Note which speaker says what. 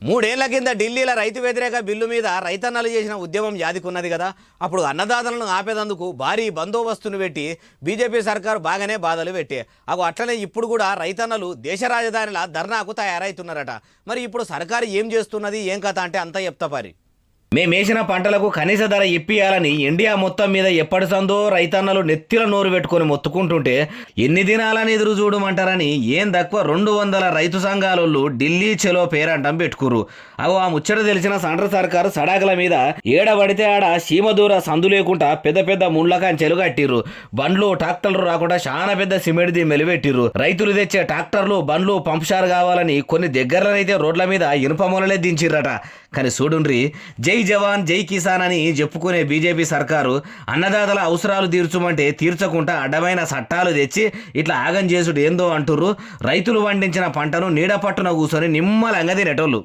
Speaker 1: మూడేళ్ల కింద ఢిల్లీలో రైతు వ్యతిరేక బిల్లు మీద రైతన్నలు చేసిన ఉద్యమం యాదికున్నది కదా. అప్పుడు అన్నదాతలను ఆపేదందుకు భారీ బందోబస్తును పెట్టి బీజేపీ సర్కారు బాగానే బాధలు పెట్టి అట్లనే ఇప్పుడు కూడా రైతన్నలు దేశ రాజధానిలా ధర్నాకు తయారవుతున్నారట. మరి ఇప్పుడు సర్కారు ఏం చేస్తున్నది, ఏం కథ అంటే అంతా చెప్తా పారి. మేమేసిన పంటలకు కనీస ధర ఇప్పియాలని ఇండియా మొత్తం మీద ఎప్పటి సందో రైతన్నలు నెత్తిల నోరు పెట్టుకొని మొత్తుకుంటుంటే ఎన్ని దినాలని ఎదురు చూడమంటారని ఏం తక్కువ 200 రైతు సంఘాలు ఢిల్లీ చెలో పేరంటం పెట్టుకురు. ఆ ముచ్చట తెలిసిన సెంట్రల్ సర్కారు సడాకుల మీద ఏడబడితే ఆడ సీమదూర సందు లేకుండా పెద్ద పెద్ద ముండ్ల కంచెలు కట్టిర్రు. బండ్లు ట్రాక్టర్లు రాకుండా చాలా పెద్ద సిమెంట్ దిమ్మెలు పెట్టిర్రు. రైతులు తెచ్చే ట్రాక్టర్లు బండ్లు పంపుషారు కావాలని కొన్ని దగ్గరలోనైతే రోడ్ల మీద ఇనుప మొలలే దించిర్రట. కానీ చూడుండ్రి, జై జవాన్ జై కిసాన్ అని చెప్పుకునే బీజేపీ సర్కారు అన్నదాతల అవసరాలు తీర్చమంటే తీర్చకుండా అడ్డమైన చట్టాలు తెచ్చి ఇట్లా ఆగం చేసుడు ఏందో అంటుర్రు. రైతులు పండించిన పంటను నీడపట్టున కూర్చొని నిమ్మలంగా తినేటోళ్ళు.